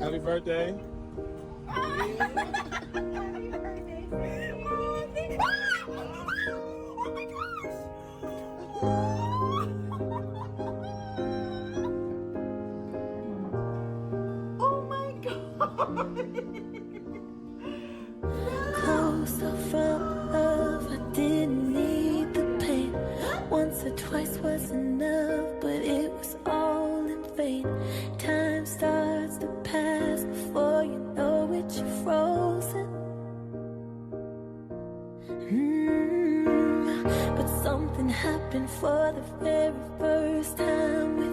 Happy birthday. Happy birthday. Oh, thank you. Oh my gosh. Oh my god. Closer from love, I didn't need the pain. Once or twice was enough, but it was all in vain. Time starts to pass before you know it, you're frozen. But something happened for the very first time with